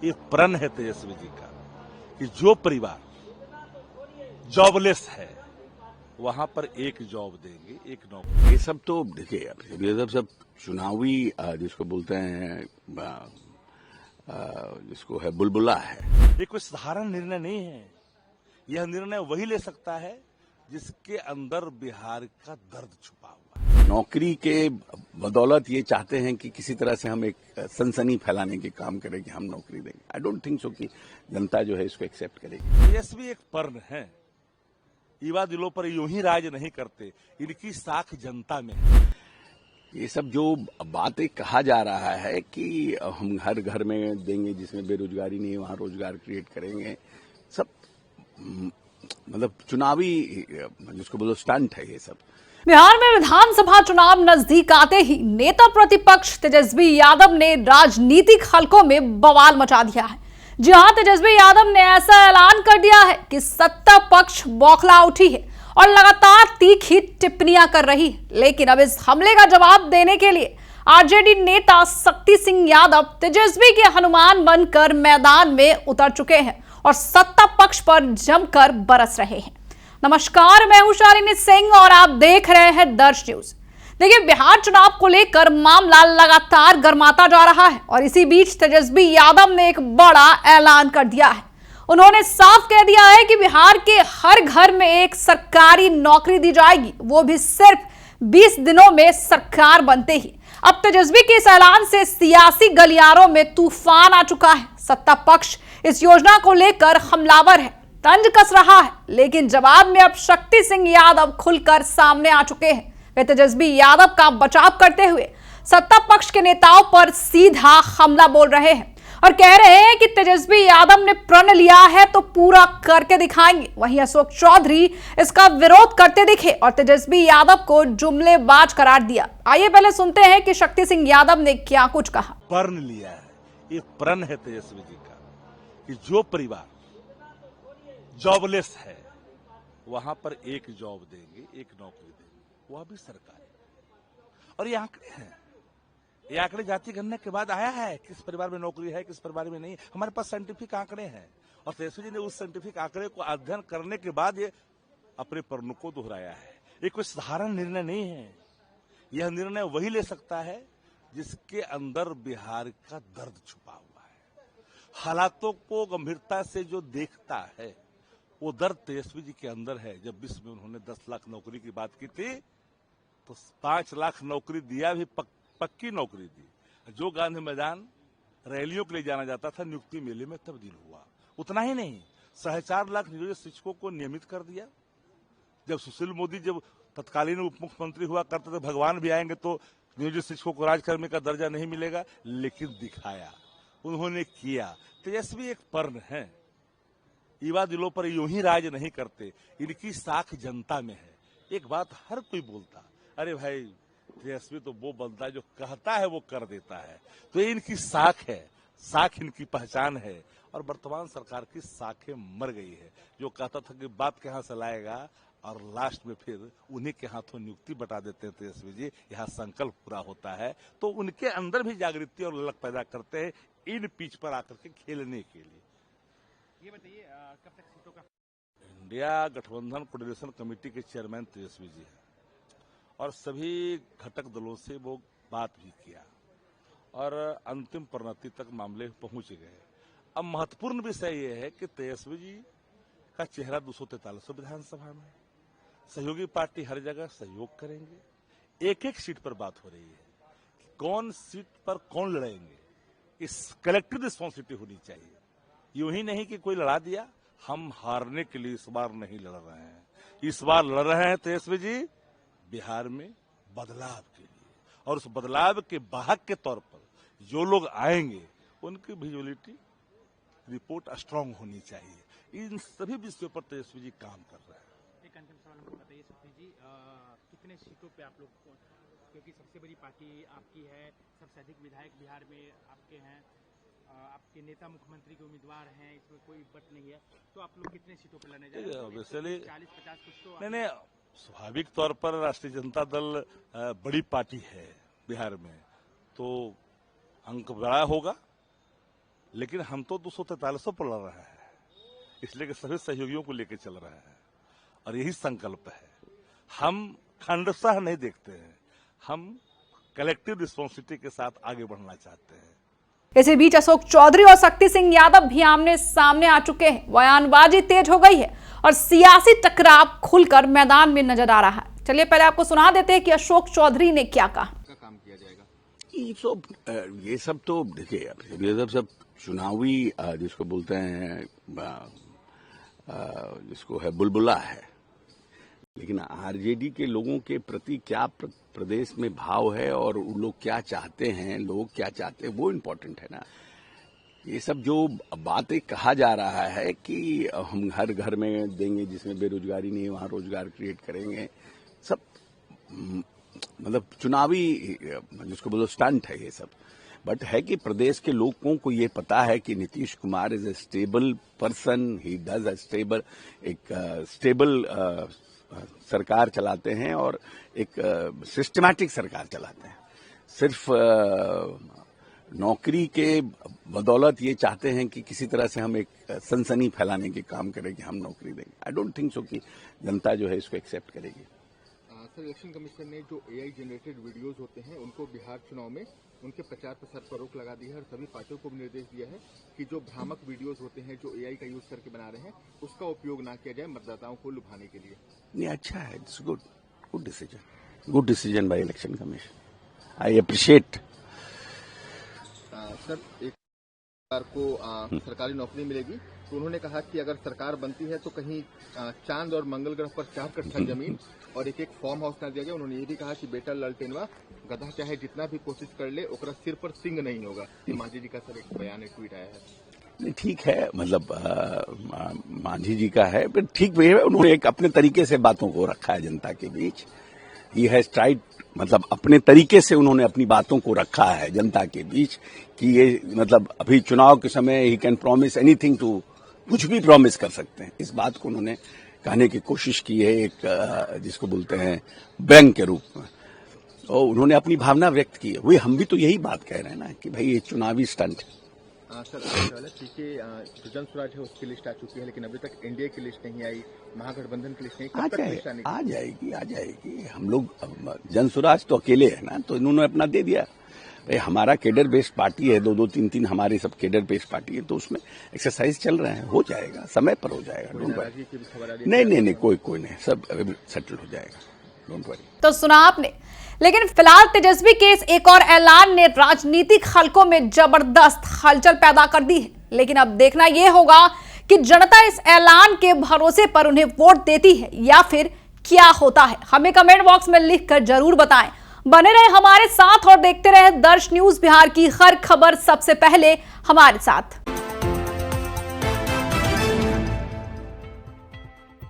ये प्रण है तेजस्वी जी का कि जो परिवार जॉबलेस है वहां पर एक जॉब देंगे, एक नौकरी। ये सब तो देखिए, ये सब चुनावी जिसको बोलते हैं जिसको है बुलबुला है। ये कोई साधारण निर्णय नहीं है। यह निर्णय वही ले सकता है जिसके अंदर बिहार का दर्द छुपा हुआ है। नौकरी के बदौलत ये चाहते हैं कि किसी तरह से हम एक सनसनी फैलाने के काम करें कि हम नौकरी देंगे। आई डोंट थिंक सो कि जनता जो है इसको एक्सेप्ट करेगी। तेजस्वी एक पर्ण है, युवा दिलों पर यूं ही राज नहीं करते, इनकी साख जनता में है। ये सब जो बातें कहा जा रहा है कि हम हर घर में देंगे जिसमें बेरोजगारी नहीं है वहां रोजगार क्रिएट करेंगे, सब मतलब चुनावी जिसको बोलो स्टंट है ये सब। बिहार में विधानसभा चुनाव नजदीक आते ही नेता प्रतिपक्ष तेजस्वी यादव ने राजनीतिक हलकों में बवाल मचा दिया है। जी हां, तेजस्वी यादव ने ऐसा ऐलान कर दिया है कि सत्ता पक्ष बौखला उठी है और लगातार तीखी टिप्पणियां कर रही है। लेकिन अब इस हमले का जवाब देने के लिए आरजेडी नेता शक्ति सिंह यादव तेजस्वी के हनुमान बनकर मैदान में उतर चुके हैं और सत्ता पक्ष पर जमकर बरस रहे हैं। नमस्कार, मैं हूं शालिनी सिंह और आप देख रहे हैं दर्श न्यूज। देखिए, बिहार चुनाव को लेकर मामला लगातार गर्माता जा रहा है और इसी बीच तेजस्वी यादव ने एक बड़ा ऐलान कर दिया है। उन्होंने साफ कह दिया है कि बिहार के हर घर में एक सरकारी नौकरी दी जाएगी, वो भी सिर्फ 20 दिनों में सरकार बनते ही। अब तेजस्वी के इस ऐलान से सियासी गलियारों में तूफान आ चुका है। सत्ता पक्ष इस योजना को लेकर हमलावर है, तंज कस रहा है, लेकिन जवाब में अब शक्ति सिंह यादव खुलकर सामने आ चुके हैं। वे तेजस्वी यादव का बचाव करते हुए सत्ता पक्ष के नेताओं पर सीधा हमला बोल रहे हैं और कह रहे हैं कि तेजस्वी यादव ने प्रण लिया है तो पूरा करके दिखाएंगे। वहीं अशोक चौधरी इसका विरोध करते दिखे और तेजस्वी यादव को जुमलेबाज करार दिया। आइए पहले सुनते हैं कि शक्ति सिंह यादव ने क्या कुछ कहा। प्रण लिया है, ये प्रण है तेजस्वी जी का कि जो परिवार जॉबलेस है वहां पर एक जॉब देंगे, एक नौकरी देंगे, वह भी सरकारी। और ये आंकड़े हैं, ये आंकड़े जाति गणना के बाद आया है किस परिवार में नौकरी है, किस परिवार में नहीं। हमारे पास साइंटिफिक आंकड़े हैं और तेजस्वी जी ने उस साइंटिफिक आंकड़े को अध्ययन करने के बाद ये अपने प्रण को दोहराया है। ये कोई साधारण निर्णय नहीं है। यह निर्णय वही ले सकता है जिसके अंदर बिहार का दर्द छुपा हुआ है। हालातों को गंभीरता से जो देखता है वो दर्द तेजस्वी जी के अंदर है। जब 20 में उन्होंने 10 लाख नौकरी की बात की थी तो 5 लाख नौकरी दिया भी, पक्की नौकरी दी। जो गांधी मैदान रैलियों के लिए जाना जाता था नियुक्ति मेले में तब्दील हुआ। उतना ही नहीं, 4.5 लाख नियोजित शिक्षकों को नियमित कर दिया। जब सुशील मोदी जब तत्कालीन उप मुख्यमंत्री हुआ करते थे, भगवान भी आएंगे तो नियोजित शिक्षकों को राजकर्मी का दर्जा नहीं मिलेगा, लेकिन दिखाया, उन्होंने किया। तेजस्वी एक पर्ण है, युवा दिलों पर यूं ही राज नहीं करते, इनकी साख जनता में है। एक बात हर कोई बोलता, अरे भाई तेजस्वी तो वो बनता है जो कहता है वो कर देता है। तो ये इनकी साख है, साख इनकी पहचान है। और वर्तमान सरकार की साखें मर गई है। जो कहता था कि बाप के हाथ से लाएगा और लास्ट में फिर उन्हीं के हाथों नियुक्ति बता देते हैं तेजस्वी जी, यहाँ संकल्प पूरा होता है। तो उनके अंदर भी जागृति और ललक पैदा करते हैं इन पिच पर आकर के खेलने के लिए। ये बताइए, कब तक सीटों का? इंडिया गठबंधन कोऑर्डिनेशन कमेटी के चेयरमैन तेजस्वी जी हैं और सभी घटक दलों से वो बात भी किया और अंतिम परिणति तक मामले पहुंच गए। अब महत्वपूर्ण विषय यह है कि तेजस्वी जी का चेहरा 243 विधानसभा में, सहयोगी पार्टी हर जगह सहयोग करेंगे। एक एक सीट पर बात हो रही है कि कौन सीट पर कौन लड़ेंगे, इस कलेक्टिव रिस्पॉन्सिबिलिटी होनी चाहिए। यूं ही नहीं कि कोई लड़ा दिया। हम हारने के लिए इस बार नहीं लड़ रहे हैं, इस बार लड़ रहे हैं तेजस्वी जी बिहार में बदलाव के लिए। और उस बदलाव के वाहक के तौर पर जो लोग आएंगे उनकी विजुअलिटी रिपोर्ट स्ट्रांग होनी चाहिए। इन सभी विषयों पर तेजस्वी जी काम कर रहे हैं। एक अंतिम सवाल हमको बताइए शक्ति जी, कितने सीटों पे आप लोग, क्योंकि सबसे बड़ी पार्टी आपकी है, सबसे अधिक विधायक बिहार में आपके हैं, आपके नेता मुख्यमंत्री के उम्मीदवार हैं, इसमें कोई बट नहीं है, तो आप लोग कितने सीटों पर लड़ने जा रहे हैं? 40-50 कुछ तो नहीं। स्वाभाविक तौर पर राष्ट्रीय जनता दल बड़ी पार्टी है बिहार में, तो अंक बड़ा होगा, लेकिन हम तो 243 पर लड़ रहे हैं, इसलिए कि सभी सहयोगियों को लेकर चल रहे हैं और यही संकल्प है। हम खंडशः नहीं देखते हैं, हम कलेक्टिव रिस्पॉन्सिबिलिटी के साथ आगे बढ़ना चाहते हैं। इसी बीच अशोक चौधरी और शक्ति सिंह यादव भी आमने सामने आ चुके हैं। बयानबाजी तेज हो गई है और सियासी टकराव खुलकर मैदान में नजर आ रहा है। चलिए पहले आपको सुना देते हैं कि अशोक चौधरी ने क्या कहा। काम किया जाएगा ये सब तो देखिए, ये सब चुनावी जिसको बोलते हैं जिसको है बुलबुला है, लेकिन आरजेडी के लोगों के प्रति क्या प्रदेश में भाव है और वो लोग क्या चाहते हैं, लोग क्या चाहते हैं, वो इम्पोर्टेंट है ना। ये सब जो बातें कहा जा रहा है कि हम हर घर में देंगे जिसमें बेरोजगारी नहीं है वहां रोजगार क्रिएट करेंगे, सब मतलब चुनावी जिसको बोलो स्टंट है ये सब। बट है कि प्रदेश के लोगों को ये पता है कि Nitish Kumar is a stable person, he does a stable सरकार चलाते हैं और एक सिस्टमैटिक सरकार चलाते हैं। सिर्फ नौकरी के बदौलत ये चाहते हैं कि किसी तरह से हम एक सनसनी फैलाने के काम करें कि हम नौकरी देंगे। आई डोंट थिंक सो कि जनता जो है इसको एक्सेप्ट करेगी। सर, इलेक्शन कमीशन ने जो एआई जनरेटेड वीडियोस होते हैं उनको बिहार चुनाव में उनके प्रचार प्रसार पर रोक लगा दी है और सभी पार्टियों को भी निर्देश दिया है कि जो भ्रामक वीडियोस होते हैं जो एआई का यूज करके बना रहे हैं उसका उपयोग ना किया जाए मतदाताओं को लुभाने के लिए। नहीं, अच्छा है, it's good decision by election commission, I appreciate. Sir, एक सरकार को सरकारी नौकरी मिलेगी तो उन्होंने कहा कि अगर सरकार बनती है तो कहीं चांद और मंगल ग्रह पर 4 कट्ठा जमीन और एक फार्म हाउस ना दिया गया। उन्होंने ये भी कहा कि बेटा ललटेनवा गधा चाहे जितना भी कोशिश कर ले ओकरा सिर पर सिंह नहीं होगा। मांझी जी का सर एक बयान है, ट्वीट आया है। नहीं, ठीक है, मतलब मांझी जी का है, पर ठीक भी है, उन्होंने एक अपने तरीके से बातों को रखा है जनता के बीच। ही हैज ट्राइड, मतलब अपने तरीके से उन्होंने अपनी बातों को रखा है जनता के बीच कि ये मतलब अभी चुनाव के समय he can promise anything to, कुछ भी प्रॉमिस कर सकते हैं। इस बात को उन्होंने कहने की कोशिश की है एक जिसको बोलते हैं व्यंग के रूप में, और उन्होंने अपनी भावना व्यक्त की है। वही हम भी तो यही बात कह रहे हैं ना कि भाई ये चुनावी स्टंट है। सर, ठीक है, जो जन स्वराज है उसकी लिस्ट आ चुकी है लेकिन अभी तक एनडीए की लिस्ट नहीं आई, महागठबंधन की लिस्ट नहीं, कब तक लिस्ट आने की? आ जाएगी। हम लोग जन स्वराज तो अकेले है ना, तो इन्होंने अपना दे दिया। भाई हमारा केडर बेस्ड पार्टी है, 2-2, 3-3 हमारे सब केडर बेस्ड पार्टी है, तो उसमें एक्सरसाइज चल रहे हैं, हो जाएगा, समय पर हो जाएगा। Don't worry. नहीं, कोई नहीं, सब सेटल हो जाएगा, डोंट वरी। तो सुना आपने, लेकिन फिलहाल तेजस्वी के इस एक और ऐलान ने राजनीतिक हलकों में जबरदस्त हलचल पैदा कर दी है। लेकिन अब देखना यह होगा कि जनता इस ऐलान के भरोसे पर उन्हें वोट देती है या फिर क्या होता है। हमें कमेंट बॉक्स में लिखकर जरूर बताएं। बने रहे हमारे साथ और देखते रहे दर्श न्यूज बिहार की हर खबर सबसे पहले हमारे साथ।